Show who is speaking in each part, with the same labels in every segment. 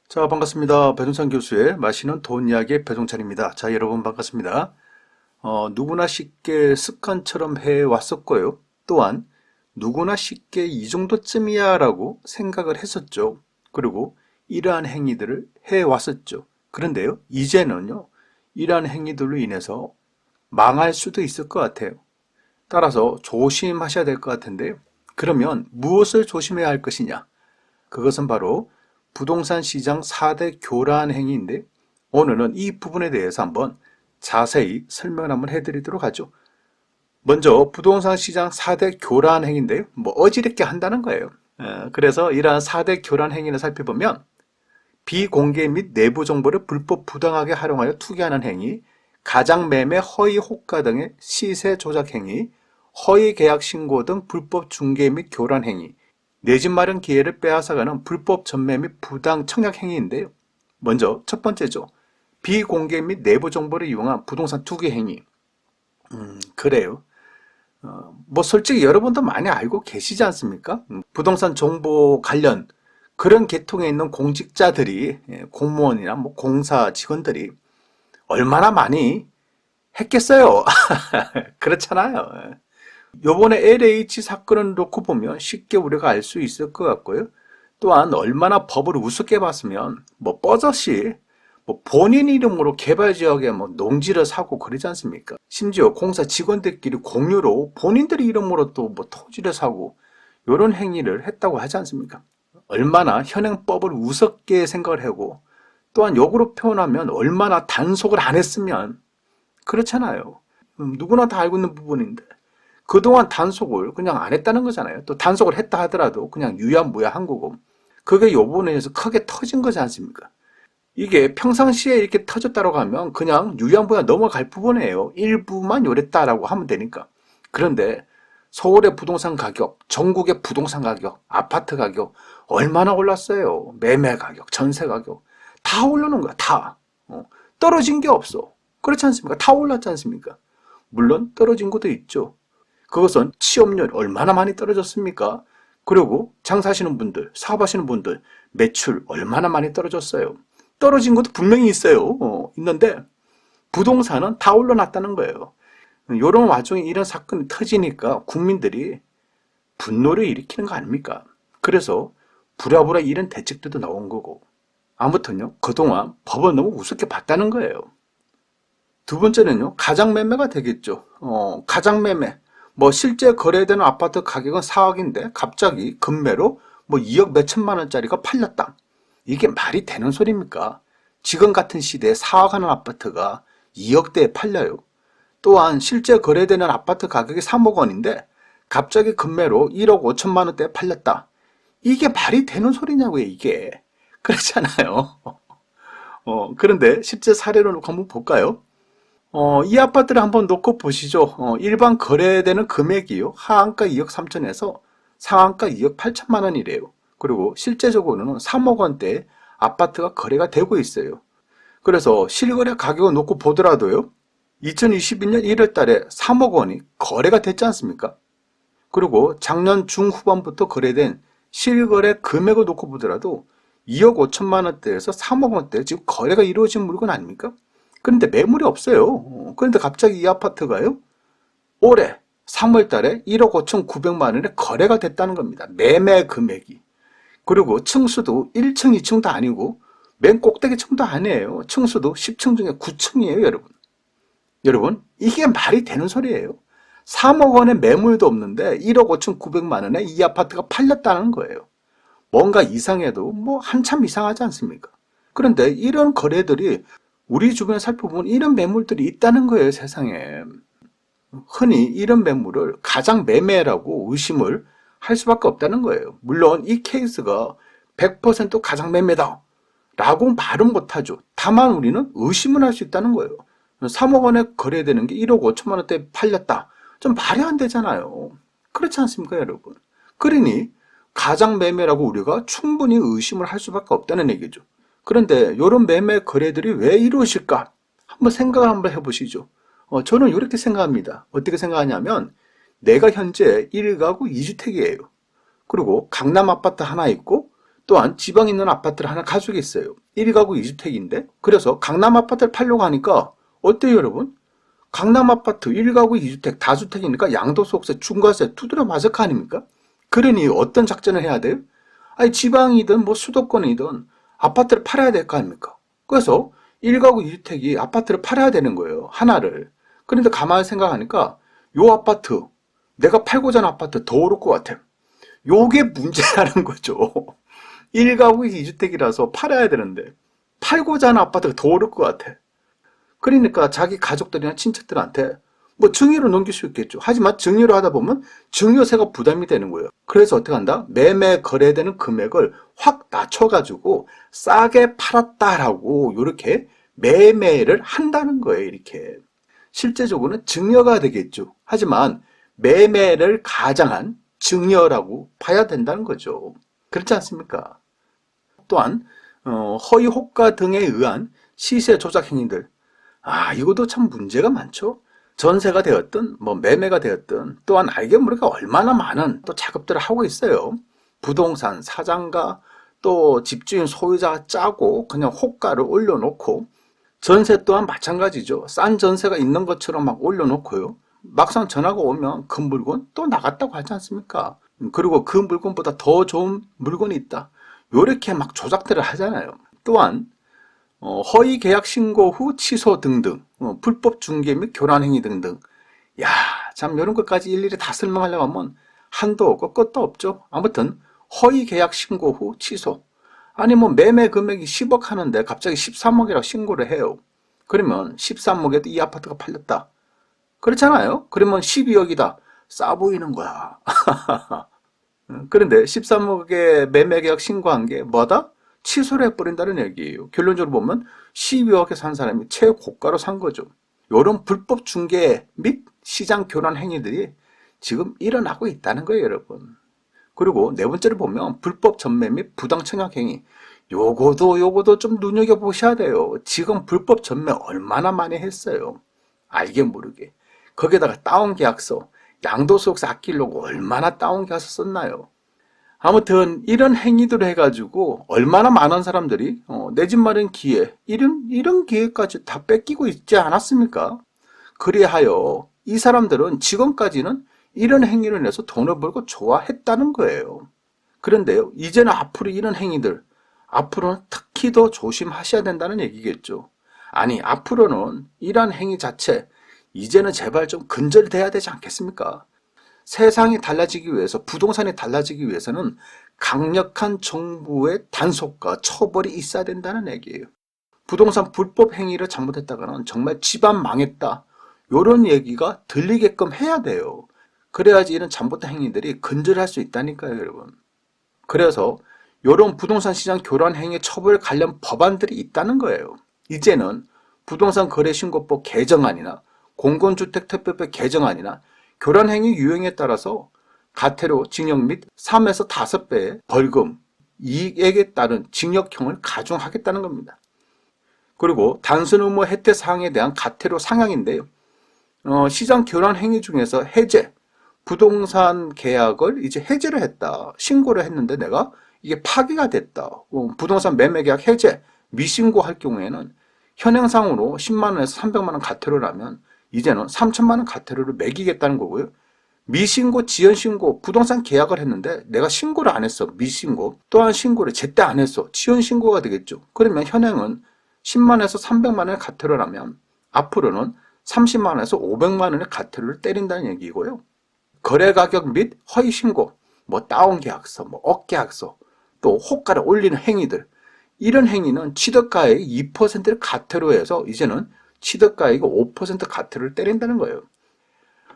Speaker 1: 자, 반갑습니다. 배동찬 교수의 마시는 돈 이야기의 배동찬입니다. 자, 여러분 반갑습니다. 누구나 쉽게 습관처럼 해왔었고요. 또한 누구나 쉽게 이 정도쯤이야 라고 생각을 했었죠. 그리고 이러한 행위들을 해왔었죠. 그런데요, 이제는요, 이러한 행위들로 인해서 망할 수도 있을 것 같아요. 따라서 조심하셔야 될 것 같은데요. 그러면 무엇을 조심해야 할 것이냐? 그것은 바로 부동산 시장 4대 교란 행위인데 오늘은 이 부분에 대해서 한번 자세히 설명을 한번 해드리도록 하죠. 먼저 부동산 시장 4대 교란 행위인데요. 어지럽게 한다는 거예요. 그래서 이러한 4대 교란 행위를 살펴보면 비공개 및 내부 정보를 불법 부당하게 활용하여 투기하는 행위, 가장매매, 허위 호가 등의 시세 조작 행위, 허위 계약 신고 등 불법 중개 및 교란 행위, 내 집 마련 기회를 빼앗아가는 불법 전매 및 부당 청약 행위인데요. 먼저 첫 번째죠. 비공개 및 내부 정보를 이용한 부동산 투기 행위. 그래요. 솔직히 여러분도 많이 알고 계시지 않습니까? 부동산 정보 관련 그런 계통에 있는 공직자들이, 공무원이나 공사 직원들이 얼마나 많이 했겠어요. 그렇잖아요. 요번에 LH 사건을 놓고 보면 쉽게 우리가 알 수 있을 것 같고요. 또한 얼마나 법을 우습게 봤으면 뻐젓이 본인 이름으로 개발지역에 농지를 사고 그러지 않습니까? 심지어 공사 직원들끼리 공유로 본인들 이름으로 또 토지를 사고 이런 행위를 했다고 하지 않습니까? 얼마나 현행법을 우습게 생각을 하고 또한 역으로 표현하면 얼마나 단속을 안 했으면 그렇잖아요. 누구나 다 알고 있는 부분인데 그동안 단속을 그냥 안 했다는 거잖아요. 또 단속을 했다 하더라도 그냥 유야무야한 거고 그게 요번에서 크게 터진 거지 않습니까? 이게 평상시에 이렇게 터졌다고 하면 그냥 유야무야 넘어갈 부분이에요. 일부만 요랬다라고 하면 되니까. 그런데 서울의 부동산 가격, 전국의 부동산 가격, 아파트 가격 얼마나 올랐어요. 매매 가격, 전세 가격 다 올라놓은 거야. 다. 떨어진 게 없어. 그렇지 않습니까? 다 올랐지 않습니까? 물론 떨어진 것도 있죠. 그것은 취업률 얼마나 많이 떨어졌습니까? 그리고 장사하시는 분들, 사업하시는 분들 매출 얼마나 많이 떨어졌어요. 떨어진 것도 분명히 있어요. 있는데 부동산은 다 올라놨다는 거예요. 이런 와중에 이런 사건이 터지니까 국민들이 분노를 일으키는 거 아닙니까? 그래서 부랴부랴 이런 대책들도 나온 거고 아무튼요 그동안 법을 너무 우습게 봤다는 거예요. 두 번째는요 가장매매가 되겠죠. 가장매매 실제 거래되는 아파트 가격은 4억인데 갑자기 급매로 2억 몇천만 원짜리가 팔렸다. 이게 말이 되는 소리입니까? 지금 같은 시대에 4억 하는 아파트가 2억대에 팔려요. 또한 실제 거래되는 아파트 가격이 3억 원인데 갑자기 급매로 1억 5천만 원대에 팔렸다. 이게 말이 되는 소리냐고요, 이게. 그렇잖아요. 그런데 실제 사례로 놓고 한번 볼까요? 이 아파트를 한번 놓고 보시죠. 일반 거래되는 금액이요. 하한가 2억 3천에서 상한가 2억 8천만 원이래요. 그리고 실제적으로는 3억 원대 아파트가 거래가 되고 있어요. 그래서 실거래 가격을 놓고 보더라도요. 2022년 1월 달에 3억 원이 거래가 됐지 않습니까? 그리고 작년 중후반부터 거래된 실거래 금액을 놓고 보더라도 2억 5천만 원대에서 3억 원대 지금 거래가 이루어진 물건 아닙니까? 그런데 매물이 없어요. 그런데 갑자기 이 아파트가요. 올해 3월 달에 1억 5천 9백만 원에 거래가 됐다는 겁니다. 매매 금액이. 그리고 층수도 1층, 2층도 아니고 맨 꼭대기 층도 아니에요. 층수도 10층 중에 9층이에요, 여러분. 여러분, 이게 말이 되는 소리예요. 3억 원의 매물도 없는데 1억 5천 9백만 원에 이 아파트가 팔렸다는 거예요. 뭔가 이상해도 한참 이상하지 않습니까? 그런데 이런 거래들이 우리 주변에 살펴보면 이런 매물들이 있다는 거예요, 세상에. 흔히 이런 매물을 가장 매매라고 의심을 할 수밖에 없다는 거예요. 물론 이 케이스가 100% 가장 매매다 라고 말은 못하죠. 다만 우리는 의심을 할 수 있다는 거예요. 3억 원에 거래되는 게 1억 5천만 원대에 팔렸다. 좀 말이 안 되잖아요. 그렇지 않습니까, 여러분? 그러니 가장 매매라고 우리가 충분히 의심을 할 수밖에 없다는 얘기죠. 그런데 이런 매매 거래들이 왜 이루어질까? 한번 생각을 한번 해보시죠. 저는 이렇게 생각합니다. 어떻게 생각하냐면 내가 현재 1가구 2주택이에요. 그리고 강남 아파트 하나 있고 또한 지방에 있는 아파트를 하나 가지고 있어요. 1가구 2주택인데 그래서 강남 아파트를 팔려고 하니까 어때요 여러분? 강남 아파트 1가구 2주택 다주택이니까 양도소득세 중과세 두드려 맞을 거 아닙니까? 그러니 어떤 작전을 해야 돼요? 아니 지방이든 뭐 수도권이든 아파트를 팔아야 될 거 아닙니까? 그래서 1가구 2주택이 아파트를 팔아야 되는 거예요. 하나를. 그런데 가만히 생각하니까 요 아파트 내가 팔고자 하는 아파트 더 오를 것 같아. 요게 문제라는 거죠. 1가구 2주택이라서 팔아야 되는데 팔고자 하는 아파트가 더 오를 것 같아. 그러니까 자기 가족들이나 친척들한테 뭐 증여로 넘길 수 있겠죠. 하지만 증여로 하다 보면 증여세가 부담이 되는 거예요. 그래서 어떻게 한다? 매매 거래되는 금액을 확 낮춰가지고 싸게 팔았다라고 이렇게 매매를 한다는 거예요. 이렇게. 실제적으로는 증여가 되겠죠. 하지만 매매를 가장한 증여라고 봐야 된다는 거죠. 그렇지 않습니까? 또한 허위 호가 등에 의한 시세 조작 행위들. 이것도 참 문제가 많죠. 전세가 되었든 뭐 매매가 되었든 또한 알게 모르게 얼마나 많은 또 작업들을 하고 있어요. 부동산 사장과 또 집주인 소유자가 짜고 그냥 호가를 올려놓고 전세 또한 마찬가지죠. 싼 전세가 있는 것처럼 막 올려놓고요. 막상 전화가 오면 그 물건 또 나갔다고 하지 않습니까? 그리고 그 물건보다 더 좋은 물건이 있다. 요렇게 막 조작들을 하잖아요. 또한 허위 계약 신고 후 취소 등등, 불법 중개 및 교란 행위 등등. 야, 참 이런 것까지 일일이 다 설명하려고 하면 한도 없고 끝도 없죠. 아무튼 허위 계약 신고 후 취소. 아니 뭐 매매 금액이 10억 하는데 갑자기 13억이라고 신고를 해요. 그러면 13억에도 이 아파트가 팔렸다. 그렇잖아요. 그러면 12억이다. 싸 보이는 거야. 그런데 13억에 매매 계약 신고한 게 뭐다? 취소를 해버린다는 얘기예요. 결론적으로 보면 12억에 산 사람이 최고가로 산 거죠. 이런 불법 중개 및 시장 교란 행위들이 지금 일어나고 있다는 거예요, 여러분. 그리고 네 번째로 보면 불법 전매 및 부당 청약 행위. 요거도 좀 눈여겨보셔야 돼요. 지금 불법 전매 얼마나 많이 했어요. 알게 모르게. 거기에다가 다운계약서, 양도소득세 아끼려고 얼마나 다운계약서 썼나요? 아무튼 이런 행위들을 해가지고 얼마나 많은 사람들이 내 집 마련 기회, 이런 기회까지 다 뺏기고 있지 않았습니까? 그리하여 이 사람들은 지금까지는 이런 행위를 해서 돈을 벌고 좋아했다는 거예요. 그런데요, 이제는 앞으로 이런 행위들, 앞으로는 특히 더 조심하셔야 된다는 얘기겠죠. 아니, 앞으로는 이러한 행위 자체, 이제는 제발 좀 근절돼야 되지 않겠습니까? 세상이 달라지기 위해서, 부동산이 달라지기 위해서는 강력한 정부의 단속과 처벌이 있어야 된다는 얘기예요. 부동산 불법 행위를 잘못했다가는 정말 집안 망했다. 이런 얘기가 들리게끔 해야 돼요. 그래야지 이런 잘못된 행위들이 근절할 수 있다니까요, 여러분. 그래서 이런 부동산 시장 교란 행위 처벌 관련 법안들이 있다는 거예요. 이제는 부동산 거래신고법 개정안이나 공공주택특별법 개정안이나 교란 행위 유형에 따라서 가태료 징역 및 3에서 5배의 벌금, 이익에 따른 징역형을 가중하겠다는 겁니다. 그리고 단순 의무 혜택 사항에 대한 가태료 상향인데요. 시장 교란 행위 중에서 해제, 부동산 계약을 이제 해제를 했다. 신고를 했는데 내가 이게 파기가 됐다. 부동산 매매 계약 해제, 미신고할 경우에는 현행상으로 10만 원에서 300만 원 가태료라면 이제는 3천만 원 가태료를 매기겠다는 거고요. 미신고, 지연신고, 부동산 계약을 했는데 내가 신고를 안 했어. 미신고. 또한 신고를 제때 안 했어. 지연신고가 되겠죠. 그러면 현행은 10만 원에서 300만 원의 가태료라면 앞으로는 30만 원에서 500만 원의 가태료를 때린다는 얘기고요. 거래가격 및 허위신고, 뭐 다운계약서, 뭐 업계약서, 또 호가를 올리는 행위들, 이런 행위는 취득가액 2%를 가태로 해서 이제는 취득가액 5% 가태료를 때린다는 거예요.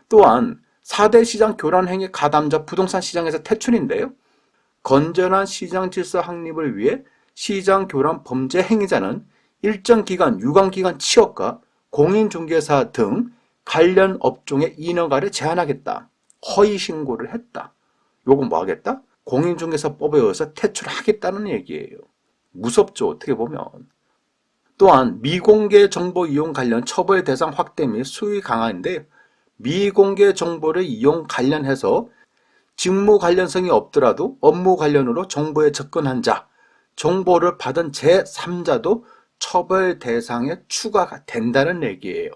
Speaker 1: 또한 4대 시장 교란 행위 가담자 부동산 시장에서 퇴출인데요. 건전한 시장 질서 확립을 위해 시장 교란 범죄 행위자는 일정 기간, 유관기간 취업과 공인중개사 등 관련 업종의 인허가를 제한하겠다. 허위 신고를 했다. 요건 뭐 하겠다? 공인중개사법에 의해서 퇴출하겠다는 얘기예요. 무섭죠, 어떻게 보면. 또한 미공개 정보 이용 관련 처벌 대상 확대 및 수위 강화인데 미공개 정보를 이용 관련해서 직무 관련성이 없더라도 업무 관련으로 정보에 접근한 자, 정보를 받은 제3자도 처벌 대상에 추가가 된다는 얘기예요.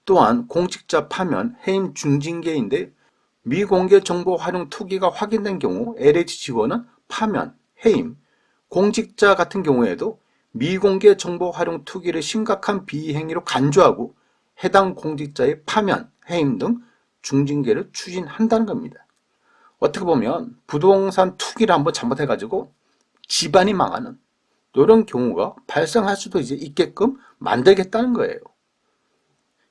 Speaker 1: 또한 공직자 파면, 해임 중징계인데 미공개 정보 활용 투기가 확인된 경우 LH 직원은 파면, 해임, 공직자 같은 경우에도 미공개 정보 활용 투기를 심각한 비행위로 간주하고 해당 공직자의 파면, 해임 등 중징계를 추진한다는 겁니다. 어떻게 보면 부동산 투기를 한번 잘못해가지고 집안이 망하는 이런 경우가 발생할 수도 이제 있게끔 만들겠다는 거예요.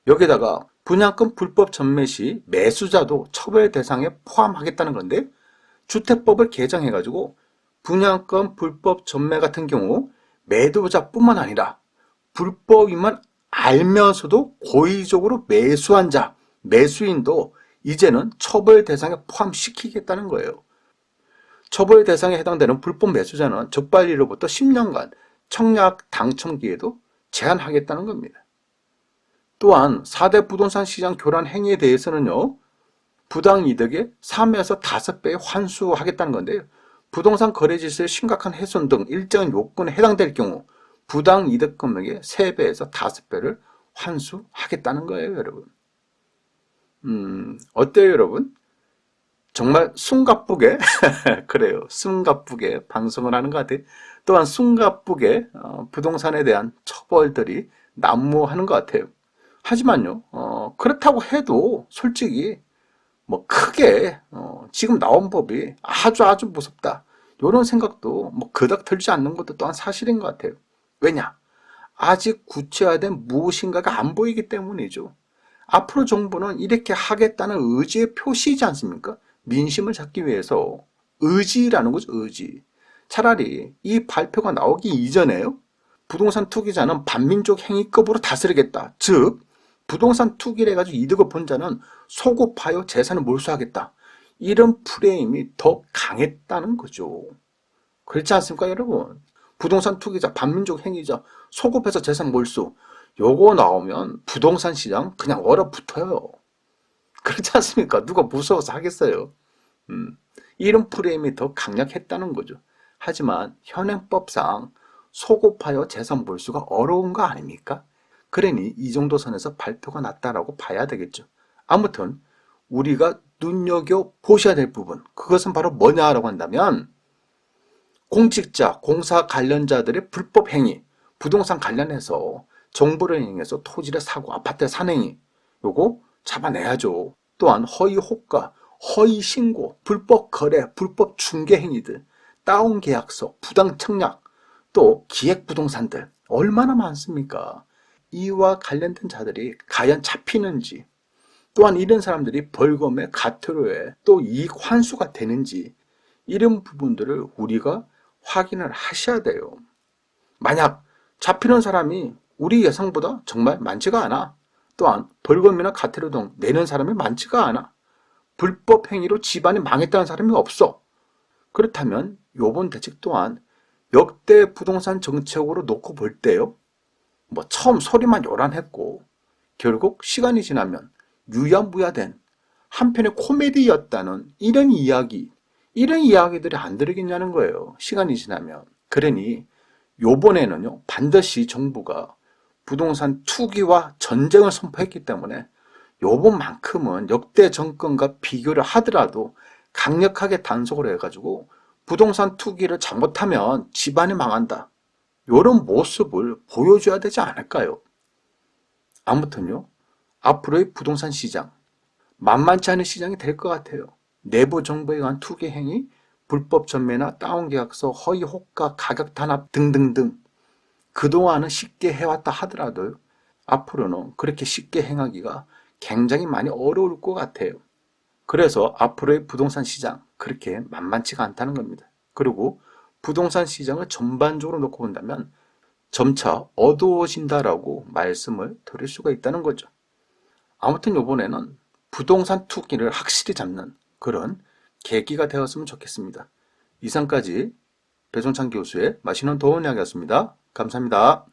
Speaker 1: 여기다가 분양권 불법 전매 시 매수자도 처벌 대상에 포함하겠다는 건데, 주택법을 개정해가지고 분양권 불법 전매 같은 경우 매도자뿐만 아니라 불법임을 알면서도 고의적으로 매수한 자, 매수인도 이제는 처벌 대상에 포함시키겠다는 거예요. 처벌 대상에 해당되는 불법 매수자는 적발일로부터 10년간 청약 당첨 기회도 제한하겠다는 겁니다. 또한 4대 부동산 시장 교란 행위에 대해서는요, 부당이득의 3에서 5배에 환수하겠다는 건데요. 부동산 거래 질서의 심각한 훼손 등 일정한 요건에 해당될 경우 부당이득 금액의 3배에서 5배를 환수하겠다는 거예요, 여러분. 어때요, 여러분? 정말 숨가쁘게 그래요. 숨가쁘게 방송을 하는 것 같아요. 또한 숨가쁘게 부동산에 대한 처벌들이 난무하는 것 같아요. 하지만요, 그렇다고 해도 솔직히 뭐 크게 지금 나온 법이 아주 무섭다, 이런 생각도 뭐 그닥 들지 않는 것도 또한 사실인 것 같아요. 왜냐? 아직 구체화된 무엇인가가 안 보이기 때문이죠. 앞으로 정부는 이렇게 하겠다는 의지의 표시이지 않습니까? 민심을 잡기 위해서 의지라는 거죠, 의지. 차라리 이 발표가 나오기 이전에요, 부동산 투기자는 반민족 행위급으로 다스리겠다. 즉, 부동산 투기를 해가지고 이득을 본 자는 소급하여 재산을 몰수하겠다. 이런 프레임이 더 강했다는 거죠. 그렇지 않습니까, 여러분? 부동산 투기자, 반민족 행위자, 소급해서 재산 몰수, 요거 나오면 부동산 시장 그냥 얼어붙어요. 그렇지 않습니까? 누가 무서워서 하겠어요? 이런 프레임이 더 강력했다는 거죠. 하지만 현행법상 소급하여 재산 몰수가 어려운 거 아닙니까? 그러니 이 정도 선에서 발표가 났다라고 봐야 되겠죠. 아무튼 우리가 눈여겨보셔야 될 부분, 그것은 바로 뭐냐라고 한다면, 공직자, 공사 관련자들의 불법 행위, 부동산 관련해서 정보를 이용해서 토지를 사고 아파트를 산 행위, 요거 잡아내야죠. 또한 허위 호가, 허위 신고, 불법 거래, 불법 중개 행위들, 다운 계약서, 부당 청약, 또 기획 부동산들 얼마나 많습니까? 이와 관련된 자들이 과연 잡히는지, 또한 이런 사람들이 벌금에 과태료에 또 이익 환수가 되는지, 이런 부분들을 우리가 확인을 하셔야 돼요. 만약 잡히는 사람이 우리 예상보다 정말 많지가 않아, 또한 벌금이나 과태료 등 내는 사람이 많지가 않아, 불법 행위로 집안이 망했다는 사람이 없어, 그렇다면 요번 대책 또한 역대 부동산 정책으로 놓고 볼 때요, 뭐 처음 소리만 요란했고 결국 시간이 지나면 유야무야된 한편의 코미디였다는 이런 이야기들이 안 들리겠냐는 거예요, 시간이 지나면. 그러니 요번에는요, 반드시 정부가 부동산 투기와 전쟁을 선포했기 때문에 요번만큼은 역대 정권과 비교를 하더라도 강력하게 단속을 해가지고 부동산 투기를 잘못하면 집안이 망한다, 이런 모습을 보여줘야 되지 않을까요? 아무튼요, 앞으로의 부동산 시장 만만치 않은 시장이 될 것 같아요. 내부 정보에 의한 투기 행위, 불법 전매나 다운 계약서, 허위 호가, 가격 단합 등등등, 그동안은 쉽게 해왔다 하더라도 앞으로는 그렇게 쉽게 행하기가 굉장히 많이 어려울 것 같아요. 그래서 앞으로의 부동산 시장 그렇게 만만치가 않다는 겁니다. 그리고 부동산 시장을 전반적으로 놓고 본다면 점차 어두워진다라고 말씀을 드릴 수가 있다는 거죠. 아무튼 이번에는 부동산 투기를 확실히 잡는 그런 계기가 되었으면 좋겠습니다. 이상까지 배종찬 교수의 맛있는 도움 이야기였습니다. 감사합니다.